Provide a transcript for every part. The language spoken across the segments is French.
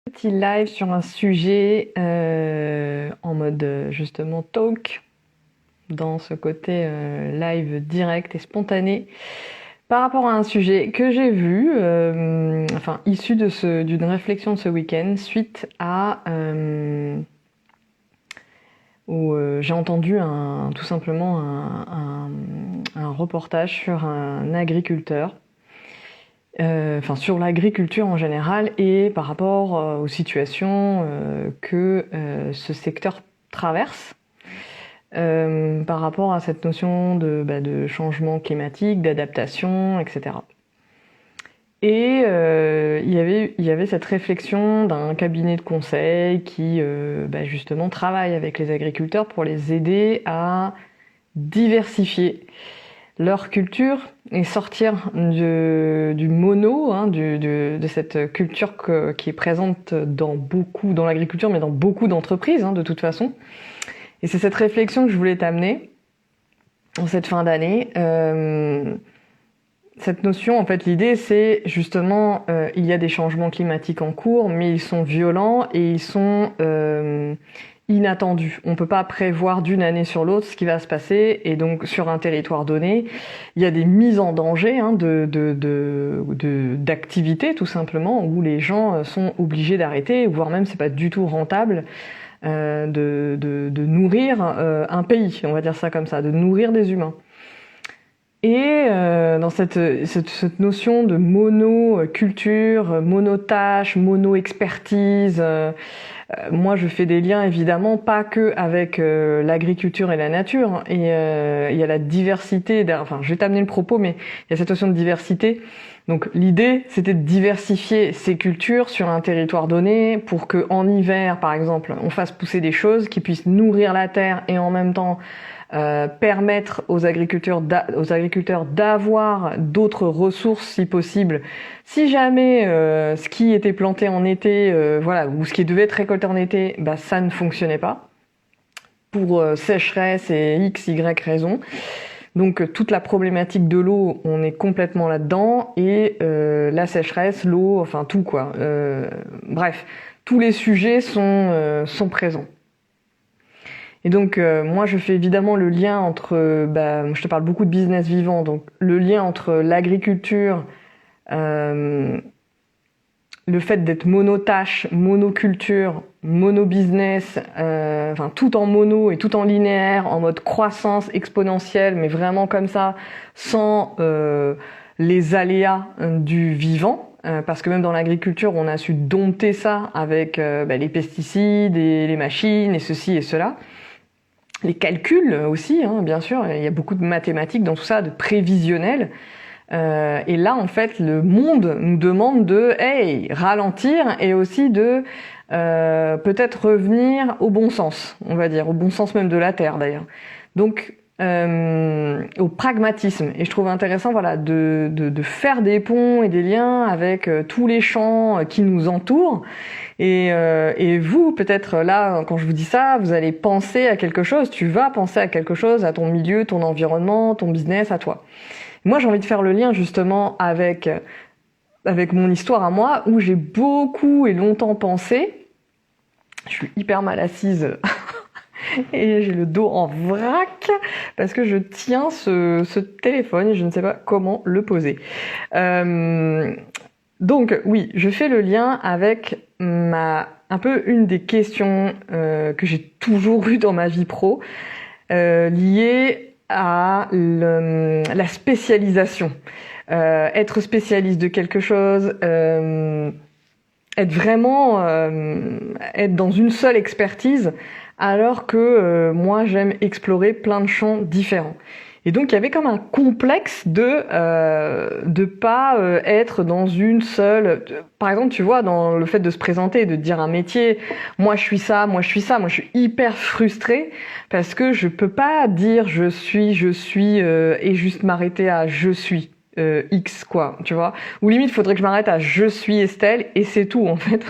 Petit live sur un sujet en mode justement talk, dans ce côté live direct et spontané, par rapport à un sujet que j'ai vu, issu d'une réflexion de ce week-end, suite à où j'ai entendu tout simplement un reportage sur un agriculteur. Sur l'agriculture en général et par rapport aux situations que ce secteur traverse, par rapport à cette notion de changement climatique, d'adaptation, etc. Et il y avait cette réflexion d'un cabinet de conseil qui justement travaille avec les agriculteurs pour les aider à diversifier leur culture et sortir du mono, de cette culture qui est présente dans l'agriculture, mais dans beaucoup d'entreprises, de toute façon. Et c'est cette réflexion que je voulais t'amener en cette fin d'année. Cette notion, en fait, l'idée, c'est justement, il y a des changements climatiques en cours, mais ils sont violents et ils sont inattendus. On peut pas prévoir d'une année sur l'autre ce qui va se passer, et donc sur un territoire donné, il y a des mises en danger d'activités tout simplement, où les gens sont obligés d'arrêter, voire même c'est pas du tout rentable de nourrir un pays, on va dire ça comme ça, de nourrir des humains. Et dans cette notion de monoculture, monotâche, mono-expertise, moi je fais des liens évidemment pas que avec l'agriculture et la nature. Et il y a la diversité, je vais t'amener le propos, mais il y a cette notion de diversité. Donc l'idée, c'était de diversifier ces cultures sur un territoire donné pour que en hiver, par exemple, on fasse pousser des choses qui puissent nourrir la terre et en même temps permettre aux agriculteurs d'avoir d'autres ressources si possible. Si jamais ce qui était planté en été, ou ce qui devait être récolté en été, ça ne fonctionnait pas pour sécheresse et X, Y raison. Donc toute la problématique de l'eau, on est complètement là-dedans, et la sécheresse, l'eau, enfin tout quoi. Bref, tous les sujets sont présents. Et donc moi je fais évidemment le lien entre, je te parle beaucoup de business vivant, donc le lien entre l'agriculture, le fait d'être monotâche, monoculture, mono-business, tout en mono et tout en linéaire, en mode croissance exponentielle, mais vraiment comme ça, sans les aléas du vivant. Parce que même dans l'agriculture, on a su dompter ça avec les pesticides et les machines et ceci et cela. Les calculs aussi, bien sûr, il y a beaucoup de mathématiques dans tout ça, de prévisionnel. Et là, en fait, le monde nous demande de ralentir et aussi de peut-être revenir au bon sens, on va dire, au bon sens même de la Terre d'ailleurs. Donc, au pragmatisme. Et je trouve intéressant de faire des ponts et des liens avec tous les champs qui nous entourent. Et vous, peut-être là, quand je vous dis ça, vous allez penser à quelque chose, tu vas penser à quelque chose, à ton milieu, ton environnement, ton business, à toi. Moi, j'ai envie de faire le lien justement avec mon histoire à moi, où j'ai beaucoup et longtemps pensé. Je suis hyper mal assise et j'ai le dos en vrac parce que je tiens ce téléphone et je ne sais pas comment le poser. Donc oui, je fais le lien avec un peu une des questions que j'ai toujours eues dans ma vie pro, liée à la spécialisation. Être spécialiste de quelque chose, être vraiment être dans une seule expertise, alors que moi j'aime explorer plein de champs différents. Et donc il y avait comme un complexe de pas être dans une seule. Par exemple, tu vois, dans le fait de se présenter, de dire un métier, moi je suis ça, moi je suis ça, moi je suis hyper frustrée parce que je peux pas dire je suis et juste m'arrêter à je suis. X quoi, tu vois, ou limite faudrait que je m'arrête à je suis Estelle et c'est tout en fait.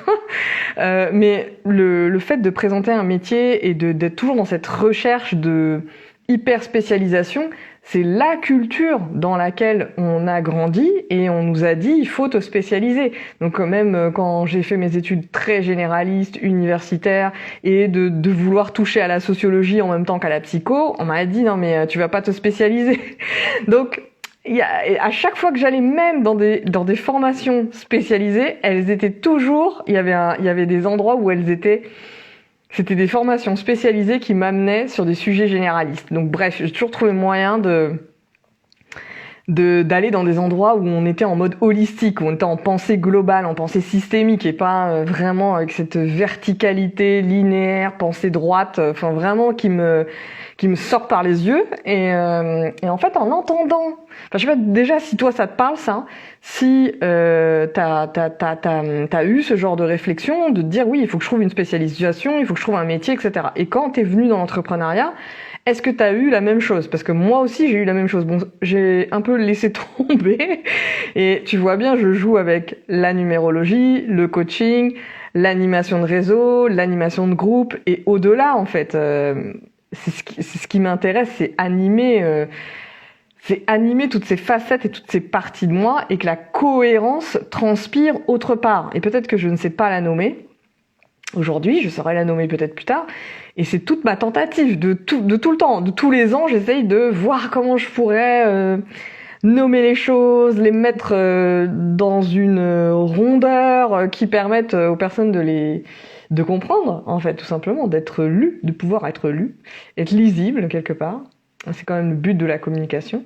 Mais le fait de présenter un métier et d'être toujours dans cette recherche de hyper spécialisation, c'est la culture dans laquelle on a grandi et on nous a dit il faut te spécialiser. Donc même quand j'ai fait mes études très généralistes, universitaires et de vouloir toucher à la sociologie en même temps qu'à la psycho, on m'a dit non mais tu vas pas te spécialiser. Donc à chaque fois que j'allais même dans des formations spécialisées, elles étaient toujours, il y avait des endroits où c'était des formations spécialisées qui m'amenaient sur des sujets généralistes. Donc bref, j'ai toujours trouvé moyen d'aller dans des endroits où on était en mode holistique, où on était en pensée globale, en pensée systémique et pas vraiment avec cette verticalité linéaire, pensée droite, enfin vraiment qui me sort par les yeux. Et en fait, en entendant, enfin je sais pas déjà si toi ça te parle ça, si t'as eu ce genre de réflexion, de te dire oui, il faut que je trouve une spécialisation, il faut que je trouve un métier, etc. Et quand t'es venu dans l'entrepreneuriat, est-ce que t'as eu la même chose? Parce que moi aussi j'ai eu la même chose. Bon, j'ai un peu laissé tomber et tu vois bien, je joue avec la numérologie, le coaching, l'animation de réseau, l'animation de groupe et au-delà en fait. C'est ce qui m'intéresse, c'est animer toutes ces facettes et toutes ces parties de moi et que la cohérence transpire autre part. Et peut-être que je ne sais pas la nommer aujourd'hui, je saurai la nommer peut-être plus tard. Et c'est toute ma tentative de tout le temps, de tous les ans, j'essaye de voir comment je pourrais nommer les choses, les mettre dans une rondeur qui permette aux personnes de comprendre, en fait, tout simplement, d'être lu, de pouvoir être lu, être lisible quelque part. C'est quand même le but de la communication.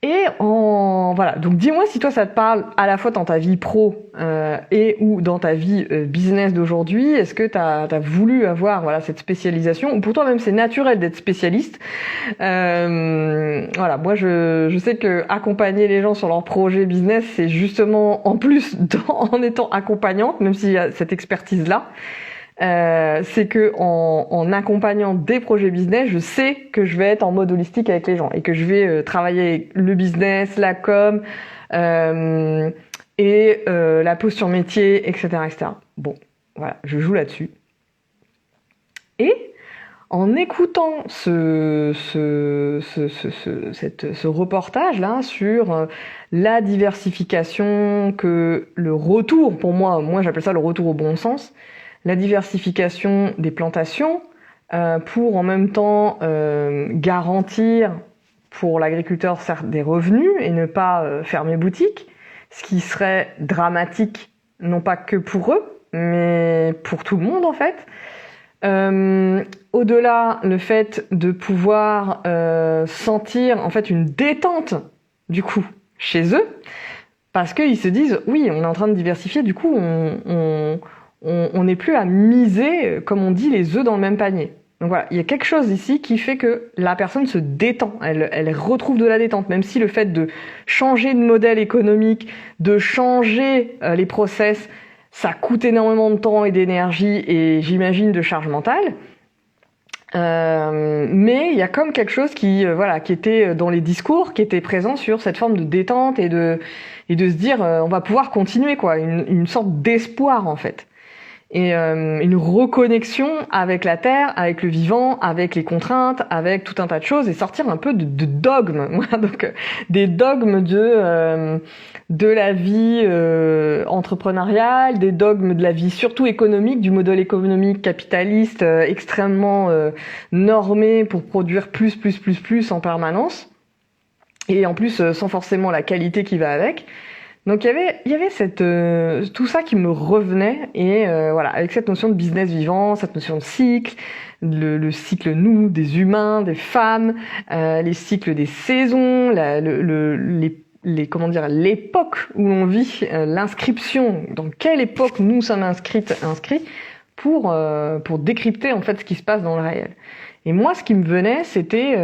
Et voilà. Donc dis-moi si toi ça te parle à la fois dans ta vie pro et ou dans ta vie business d'aujourd'hui. Est-ce que t'as voulu avoir cette spécialisation ou pour toi même c'est naturel d'être spécialiste. Voilà. Moi je sais que accompagner les gens sur leur projet business c'est justement en plus en étant accompagnante, même s'il y a cette expertise là. C'est que en accompagnant des projets business, je sais que je vais être en mode holistique avec les gens et que je vais travailler avec le business, la com et la posture métier, etc., etc. Bon, voilà, je joue là-dessus. Et en écoutant ce reportage là sur la diversification, que le retour, pour moi j'appelle ça le retour au bon sens. La diversification des plantations pour en même temps garantir pour l'agriculteur certes des revenus et ne pas fermer boutique, ce qui serait dramatique non pas que pour eux, mais pour tout le monde en fait. Au-delà, le fait de pouvoir sentir en fait une détente du coup chez eux, parce qu'ils se disent oui, on est en train de diversifier, du coup on n'est plus à miser, comme on dit, les œufs dans le même panier. Donc voilà, il y a quelque chose ici qui fait que la personne se détend, elle retrouve de la détente, même si le fait de changer de modèle économique, de changer les process, ça coûte énormément de temps et d'énergie et j'imagine de charge mentale. Mais il y a comme quelque chose qui était dans les discours, qui était présent sur cette forme de détente et de se dire on va pouvoir continuer quoi, une sorte d'espoir en fait. Et une reconnexion avec la terre, avec le vivant, avec les contraintes, avec tout un tas de choses et sortir un peu de dogmes. Donc des dogmes de la vie entrepreneuriale, des dogmes de la vie surtout économique, du modèle économique capitaliste extrêmement normé pour produire plus en permanence et en plus sans forcément la qualité qui va avec. Donc il y avait cette tout ça qui me revenait et voilà, avec cette notion de business vivant, cette notion de cycle, le cycle nous des humains, des femmes, les cycles des saisons, l'époque où l'on vit, l'inscription, dans quelle époque nous sommes inscrits pour décrypter en fait ce qui se passe dans le réel. Et moi ce qui me venait c'était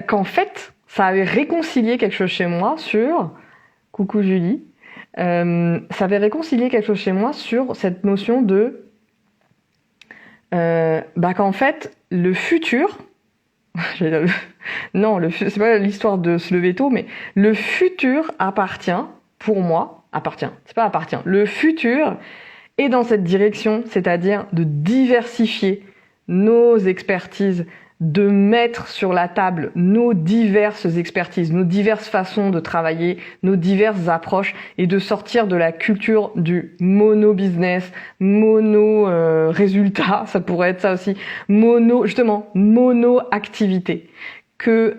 qu'en fait ça avait réconcilié quelque chose chez moi sur coucou Julie, ça avait réconcilié quelque chose chez moi sur cette notion de qu'en fait le futur non, c'est pas l'histoire de se lever tôt, mais le futur le futur est dans cette direction, c'est-à-dire de diversifier nos expertises, de mettre sur la table nos diverses expertises, nos diverses façons de travailler, nos diverses approches et de sortir de la culture du mono-business, mono-résultat, ça pourrait être ça aussi, mono-activité. Que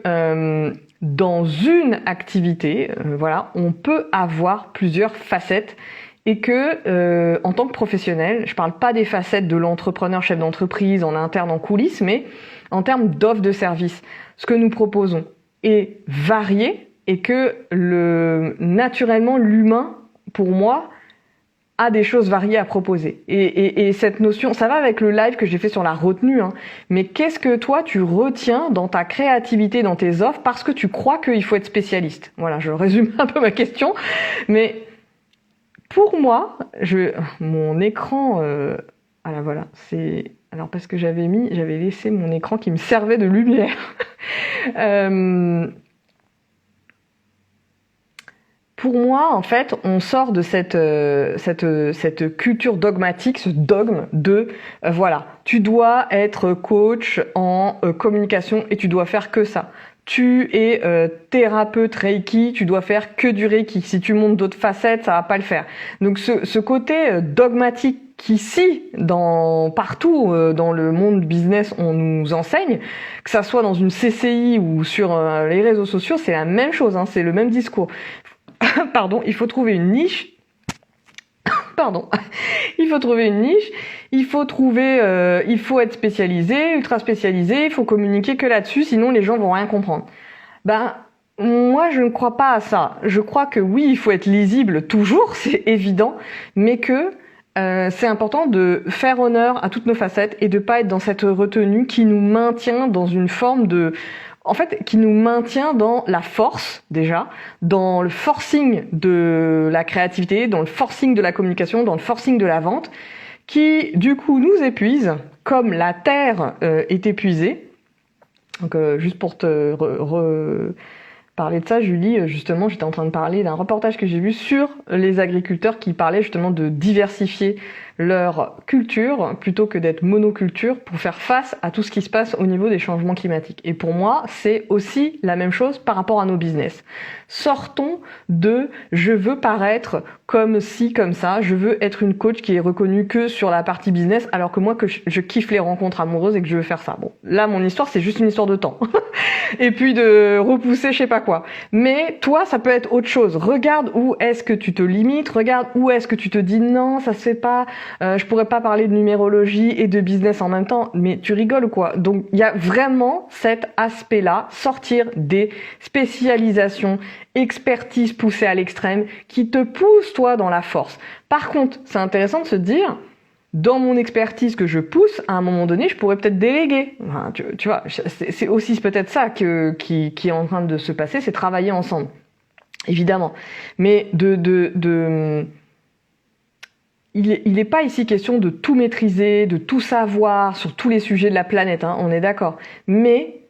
dans une activité, voilà, on peut avoir plusieurs facettes et que en tant que professionnel, je parle pas des facettes de l'entrepreneur chef d'entreprise en interne en coulisses, mais en termes d'offre de service, ce que nous proposons est varié et que naturellement l'humain, pour moi, a des choses variées à proposer. Et cette notion, ça va avec le live que j'ai fait sur la retenue, hein, mais qu'est-ce que toi tu retiens dans ta créativité, dans tes offres, parce que tu crois qu'il faut être spécialiste? Voilà, je résume un peu ma question, mais pour moi, mon écran, voilà, c'est... Alors parce que j'avais laissé mon écran qui me servait de lumière. Pour moi, en fait, on sort de cette culture dogmatique, ce dogme de voilà, tu dois être coach en communication et tu dois faire que ça. Tu es thérapeute Reiki, tu dois faire que du Reiki. Si tu montes d'autres facettes, ça va pas le faire. Donc ce côté dogmatique qu'ici, partout dans le monde business, on nous enseigne, que ça soit dans une CCI ou sur les réseaux sociaux, c'est la même chose, hein, c'est le même discours. Pardon, il faut trouver une niche. Pardon, il faut trouver une niche, il faut être spécialisé, ultra spécialisé, il faut communiquer que là-dessus, sinon les gens vont rien comprendre. Moi je ne crois pas à ça. Je crois que oui, il faut être lisible toujours, c'est évident, mais que c'est important de faire honneur à toutes nos facettes et de pas être dans cette retenue qui nous maintient dans une forme qui nous maintient dans la force, déjà, dans le forcing de la créativité, dans le forcing de la communication, dans le forcing de la vente, qui, du coup, nous épuise, comme la Terre est épuisée. Donc, juste pour te parler de ça, Julie, justement, j'étais en train de parler d'un reportage que j'ai vu sur les agriculteurs qui parlaient justement de diversifier leur culture plutôt que d'être monoculture pour faire face à tout ce qui se passe au niveau des changements climatiques. Et pour moi, c'est aussi la même chose par rapport à nos business. Sortons de « je veux paraître comme ci, comme ça, je veux être une coach qui est reconnue que sur la partie business alors que moi, que je kiffe les rencontres amoureuses et que je veux faire ça ». Bon, là, mon histoire, c'est juste une histoire de temps. Et puis de repousser je sais pas quoi. Mais toi, ça peut être autre chose. Regarde où est-ce que tu te limites, regarde où est-ce que tu te dis « non, ça se fait pas ». Je pourrais pas parler de numérologie et de business en même temps, mais tu rigoles ou quoi? Donc il y a vraiment cet aspect-là, sortir des spécialisations, expertise poussée à l'extrême, qui te pousse toi dans la force. Par contre, c'est intéressant de se dire, dans mon expertise que je pousse, à un moment donné, je pourrais peut-être déléguer. Enfin, tu vois, c'est aussi peut-être ça qui est en train de se passer, c'est travailler ensemble, évidemment. Mais il n'est pas ici question de tout maîtriser, de tout savoir sur tous les sujets de la planète, hein, on est d'accord. Mais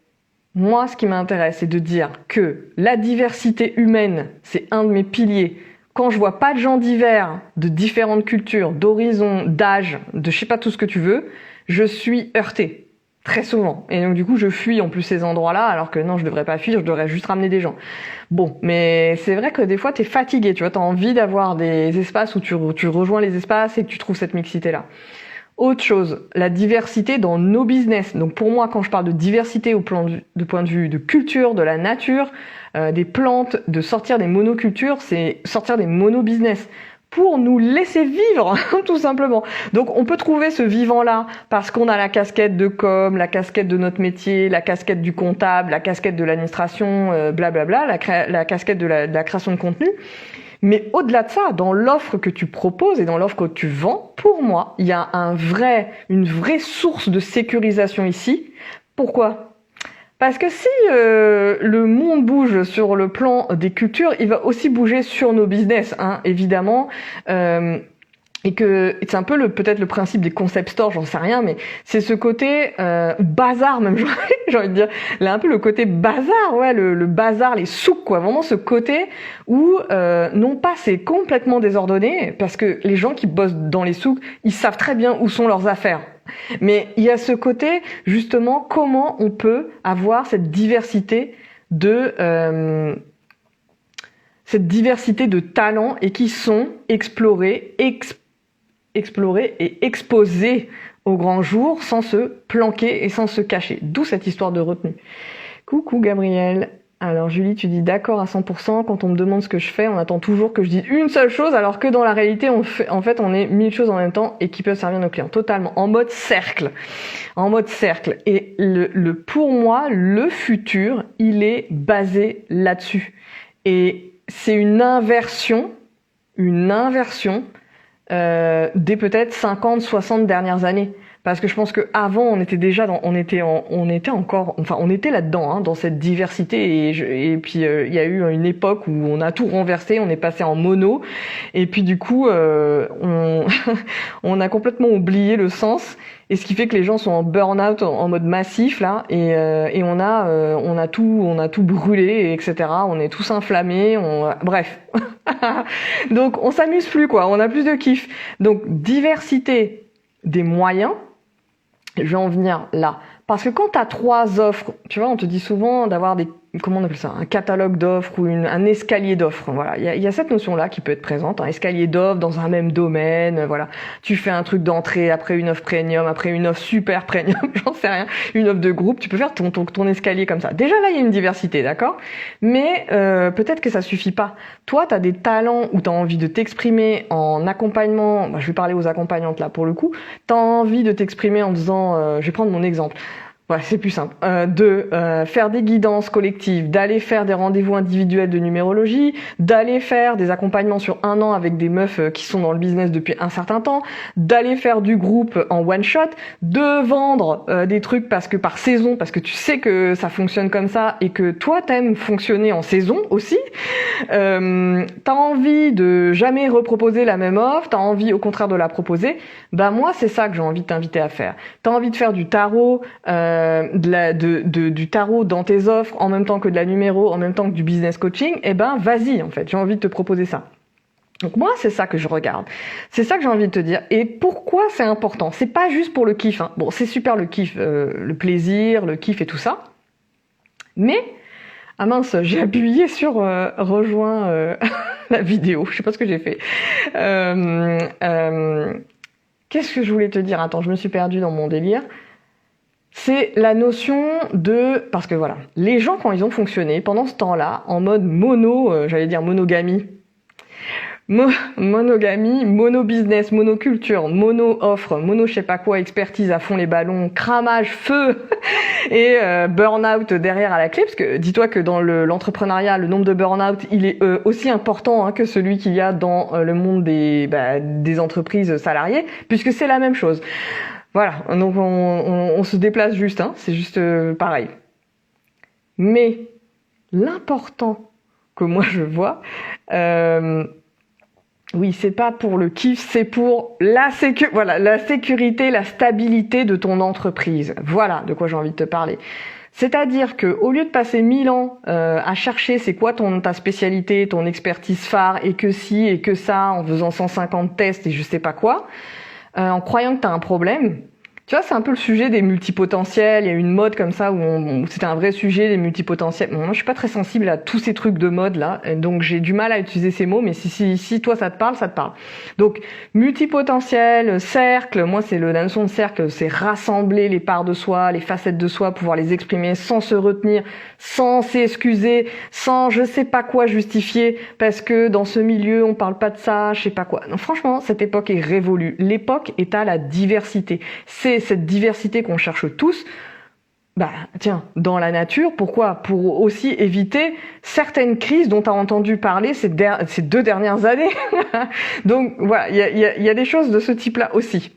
moi, ce qui m'intéresse, c'est de dire que la diversité humaine, c'est un de mes piliers. Quand je vois pas de gens divers, de différentes cultures, d'horizons, d'âge, de je sais pas tout ce que tu veux, je suis heurtée. Très souvent. Et donc du coup, je fuis en plus ces endroits-là, alors que non, je devrais pas fuir, je devrais juste ramener des gens. Bon, mais c'est vrai que des fois, t'es fatigué, tu vois, t'as envie d'avoir des espaces où tu rejoins les espaces et que tu trouves cette mixité-là. Autre chose, la diversité dans nos business. Donc pour moi, quand je parle de diversité de point de vue de culture, de la nature, des plantes, de sortir des monocultures, c'est sortir des mono-business. Pour nous laisser vivre, tout simplement. Donc on peut trouver ce vivant-là parce qu'on a la casquette de com, la casquette de notre métier, la casquette du comptable, la casquette de l'administration, blablabla, la casquette de la création de contenu. Mais au-delà de ça, dans l'offre que tu proposes et dans l'offre que tu vends, pour moi, il y a une vraie source de sécurisation ici. Pourquoi ? Parce que si le monde bouge sur le plan des cultures, il va aussi bouger sur nos business, hein, évidemment. Et que c'est un peu peut-être le principe des concept stores, j'en sais rien, mais c'est ce côté bazar même, j'ai envie de dire. Là, un peu le côté bazar, ouais, le bazar, les souks, quoi. Vraiment ce côté où non pas c'est complètement désordonné, parce que les gens qui bossent dans les souks, ils savent très bien où sont leurs affaires. Mais il y a ce côté, justement, comment on peut avoir cette diversité de talents et qui sont explorés et exposés au grand jour sans se planquer et sans se cacher. D'où cette histoire de retenue. Coucou Gabriel. Alors Julie, tu dis d'accord à 100%. Quand on me demande ce que je fais, on attend toujours que je dise une seule chose, alors que dans la réalité, on est 1000 choses en même temps et qui peuvent servir nos clients. Totalement. En mode cercle. En mode cercle. Et pour moi, le futur, il est basé là-dessus. Et c'est une inversion des peut-être 50, 60 dernières années. Parce que je pense que avant on était là-dedans, hein, dans cette diversité et puis il y a eu une époque où on a tout renversé, on est passé en mono et puis du coup on on a complètement oublié le sens et ce qui fait que les gens sont en burn-out en mode massif là et on a tout brûlé etc. On est tous inflammés, bref. Donc on s'amuse plus quoi, on a plus de kiff. Donc diversité des moyens. Je vais en venir là. Parce que quand tu as 3 offres, tu vois, on te dit souvent d'avoir comment on appelle ça, un catalogue d'offres ou un escalier d'offres. Voilà, il y a cette notion-là qui peut être présente, un escalier d'offres dans un même domaine. Voilà, tu fais un truc d'entrée, après une offre premium, après une offre super premium, j'en sais rien, une offre de groupe. Tu peux faire ton escalier comme ça. Déjà là, il y a une diversité, d'accord. Mais peut-être que ça suffit pas. Toi, tu as des talents où tu as envie de t'exprimer en accompagnement. Je vais parler aux accompagnantes là pour le coup. Tu as envie de t'exprimer en disant, je vais prendre mon exemple. Ouais, c'est plus simple. Faire des guidances collectives, d'aller faire des rendez-vous individuels de numérologie, d'aller faire des accompagnements sur 1 an avec des meufs qui sont dans le business depuis un certain temps, d'aller faire du groupe en one shot, de vendre des trucs parce que par saison, parce que tu sais que ça fonctionne comme ça et que toi t'aimes fonctionner en saison aussi. T'as envie de jamais reproposer la même offre, t'as envie au contraire de la proposer. Bah moi c'est ça que j'ai envie de t'inviter à faire. T'as envie de faire du tarot. Du tarot dans tes offres en même temps que de la numéro, en même temps que du business coaching, eh ben vas-y en fait, j'ai envie de te proposer ça. Donc moi c'est ça que je regarde, c'est ça que j'ai envie de te dire. Et pourquoi c'est important? C'est pas juste pour le kiff, hein. Bon c'est super le kiff, le plaisir, le kiff et tout ça, mais ah mince, j'ai appuyé sur rejoins la vidéo, je sais pas ce que j'ai fait. Qu'est-ce que je voulais te dire? Attends, je me suis perdue dans mon délire. C'est la notion parce que voilà, les gens quand ils ont fonctionné pendant ce temps-là, en mode j'allais dire monogamie, monogamie, mono-business, monoculture, mono-offre, je sais pas quoi, expertise à fond les ballons, cramage, feu et burn-out derrière à la clé, parce que dis-toi que dans l'entrepreneuriat, le nombre de burn-out, il est aussi important que celui qu'il y a dans le monde des entreprises salariées, puisque c'est la même chose. Voilà, donc on se déplace juste, hein, c'est juste pareil. Mais l'important que moi je vois, oui, c'est pas pour le kiff, c'est pour la sécurité, la stabilité de ton entreprise. Voilà de quoi j'ai envie de te parler. C'est-à-dire que au lieu de passer 1000 ans à chercher c'est quoi ta spécialité, ton expertise phare, et que si et que ça, en faisant 150 tests et je sais pas quoi, en croyant que tu as un problème. Tu vois, c'est un peu le sujet des multipotentiels. Il y a une mode comme ça où c'était un vrai sujet, des multipotentiels. Bon, moi, je suis pas très sensible à tous ces trucs de mode là, donc j'ai du mal à utiliser ces mots. Mais si toi ça te parle, ça te parle. Donc multipotentiel, cercle. Moi, c'est la notion de cercle, c'est rassembler les parts de soi, les facettes de soi, pouvoir les exprimer sans se retenir, sans s'excuser, sans je sais pas quoi justifier, parce que dans ce milieu on parle pas de ça, je sais pas quoi. Non, franchement, cette époque est révolue. L'époque est à la diversité. C'est cette diversité qu'on cherche tous, tiens, dans la nature. Pourquoi? Pour aussi éviter certaines crises dont tu as entendu parler ces 2 dernières années. Donc voilà, il y a des choses de ce type-là aussi.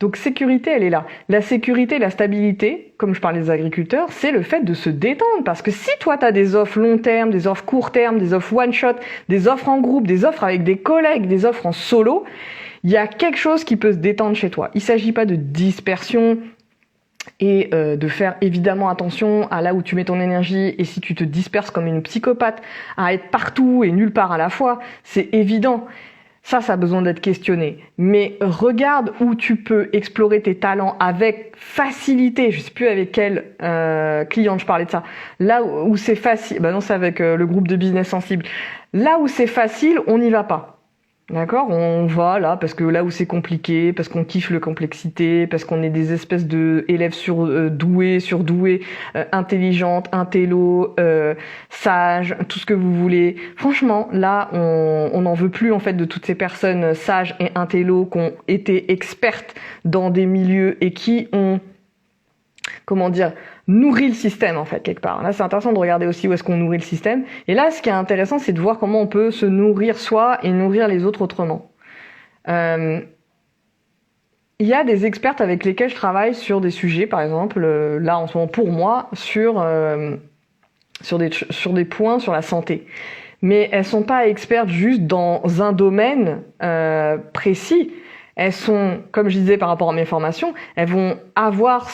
Donc sécurité, elle est là. La sécurité, la stabilité, comme je parlais des agriculteurs, c'est le fait de se détendre. Parce que si toi, tu as des offres long terme, des offres court terme, des offres one-shot, des offres en groupe, des offres avec des collègues, des offres en solo, il y a quelque chose qui peut se détendre chez toi. Il s'agit pas de dispersion et de faire évidemment attention à là où tu mets ton énergie, et si tu te disperses comme une psychopathe à être partout et nulle part à la fois, c'est évident. Ça a besoin d'être questionné. Mais regarde où tu peux explorer tes talents avec facilité. Je sais plus avec quel client je parlais de ça. Là où c'est facile, non, c'est avec le groupe de business sensible. Là où c'est facile, on n'y va pas. D'accord, on va là parce que là où c'est compliqué, parce qu'on kiffe la complexité, parce qu'on est des espèces de élèves surdoués, intelligentes, intello, sages, tout ce que vous voulez. Franchement, là, on n'en veut plus en fait de toutes ces personnes sages et intello qui ont été expertes dans des milieux et qui ont, nourrit le système en fait quelque part. Là, c'est intéressant de regarder aussi où est-ce qu'on nourrit le système. Et là, ce qui est intéressant, c'est de voir comment on peut se nourrir soi et nourrir les autres autrement. Il y a des expertes avec lesquelles je travaille sur des sujets, par exemple, là en ce moment pour moi, sur des points sur la santé. Mais elles sont pas expertes juste dans un domaine précis. Elles sont, comme je disais par rapport à mes formations, elles vont avoir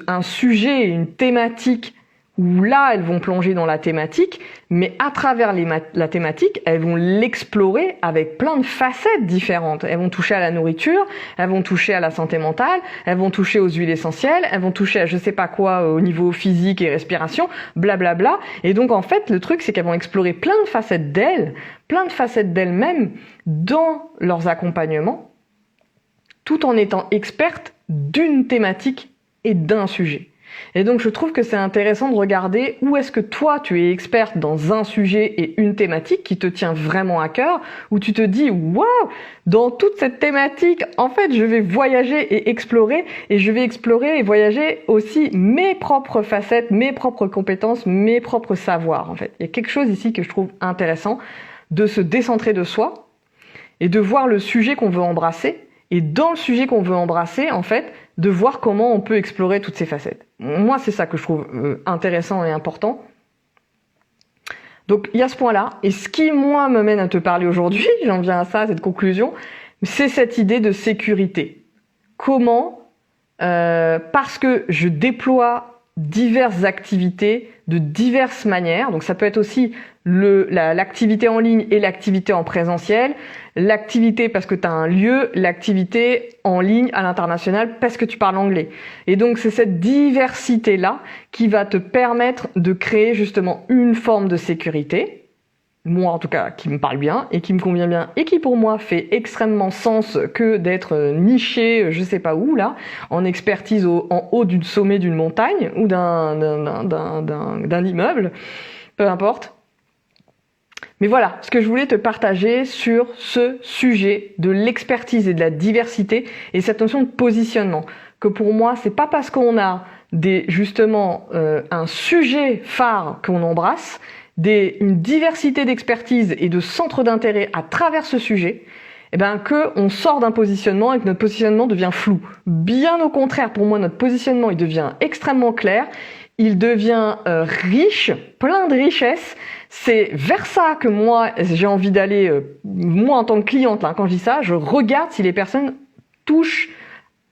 un sujet, une thématique où là, elles vont plonger dans la thématique, mais à travers la thématique, elles vont l'explorer avec plein de facettes différentes. Elles vont toucher à la nourriture, elles vont toucher à la santé mentale, elles vont toucher aux huiles essentielles, elles vont toucher à je sais pas quoi au niveau physique et respiration, blablabla. Et donc, en fait, le truc, c'est qu'elles vont explorer plein de facettes d'elles-mêmes dans leurs accompagnements, tout en étant experte d'une thématique et d'un sujet. Et donc, je trouve que c'est intéressant de regarder où est-ce que toi, tu es experte dans un sujet et une thématique qui te tient vraiment à cœur, où tu te dis, waouh, dans toute cette thématique, en fait, je vais voyager et je vais explorer et voyager aussi mes propres facettes, mes propres compétences, mes propres savoirs, en fait. Il y a quelque chose ici que je trouve intéressant de se décentrer de soi et de voir le sujet qu'on veut embrasser. Et dans le sujet qu'on veut embrasser, en fait, de voir comment on peut explorer toutes ces facettes. Moi, c'est ça que je trouve intéressant et important. Donc, il y a ce point-là. Et ce qui, moi, me mène à te parler aujourd'hui, j'en viens à ça, à cette conclusion, c'est cette idée de sécurité. Comment, parce que je déploie diverses activités de diverses manières, donc ça peut être aussi l'activité en ligne et l'activité en présentiel, l'activité parce que tu as un lieu, l'activité en ligne à l'international parce que tu parles anglais. Et donc c'est cette diversité-là qui va te permettre de créer justement une forme de sécurité, moi en tout cas qui me parle bien et qui me convient bien et qui pour moi fait extrêmement sens que d'être niché je sais pas où là, en expertise en haut du sommet d'une montagne ou d'un immeuble, peu importe. Mais voilà, ce que je voulais te partager sur ce sujet de l'expertise et de la diversité et cette notion de positionnement, que pour moi, c'est pas parce qu'on a un sujet phare qu'on embrasse, une diversité d'expertise et de centres d'intérêt à travers ce sujet, qu'on sort d'un positionnement et que notre positionnement devient flou. Bien au contraire, pour moi, notre positionnement, il devient extrêmement clair, il devient riche, plein de richesses. C'est vers ça que moi, j'ai envie d'aller, moi en tant que cliente, là, quand je dis ça, je regarde si les personnes touchent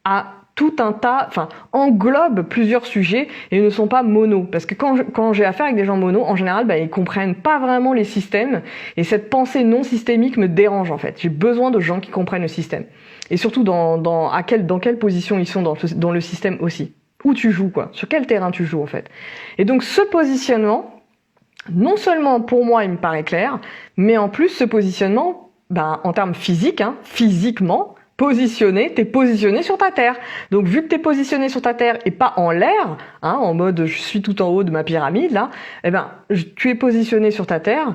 à tout un tas, englobent plusieurs sujets et ne sont pas mono. Parce que quand j'ai affaire avec des gens mono, en général, ils comprennent pas vraiment les systèmes et cette pensée non systémique me dérange en fait. J'ai besoin de gens qui comprennent le système. Et surtout dans quelle position ils sont dans le système aussi. Où tu joues, quoi. Sur quel terrain tu joues, en fait. Et donc, ce positionnement, non seulement pour moi, il me paraît clair, mais en plus, ce positionnement, en termes physiques, physiquement, t'es positionné sur ta terre. Donc, vu que t'es positionné sur ta terre et pas en l'air, en mode je suis tout en haut de ma pyramide, là, tu es positionné sur ta terre,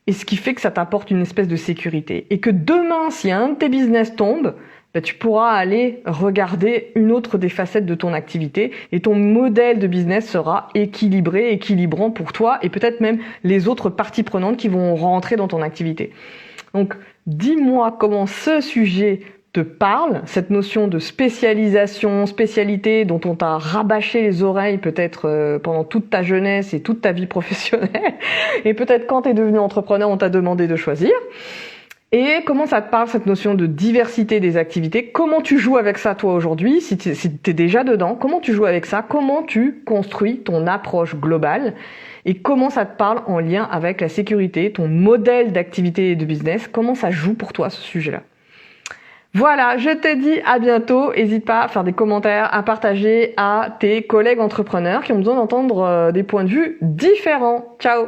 et ce qui fait que ça t'apporte une espèce de sécurité. Et que demain, si un de tes business tombe, tu pourras aller regarder une autre des facettes de ton activité et ton modèle de business sera équilibrant pour toi et peut-être même les autres parties prenantes qui vont rentrer dans ton activité. Donc, dis-moi comment ce sujet te parle, cette notion de spécialité dont on t'a rabâché les oreilles peut-être pendant toute ta jeunesse et toute ta vie professionnelle et peut-être quand tu es devenu entrepreneur, on t'a demandé de choisir. Et comment ça te parle, cette notion de diversité des activités? Comment tu joues avec ça, toi, aujourd'hui? Si t'es déjà dedans, comment tu joues avec ça? Comment tu construis ton approche globale? Et comment ça te parle en lien avec la sécurité, ton modèle d'activité et de business? Comment ça joue pour toi, ce sujet-là? Voilà, je te dis à bientôt. N'hésite pas à faire des commentaires, à partager à tes collègues entrepreneurs qui ont besoin d'entendre des points de vue différents. Ciao!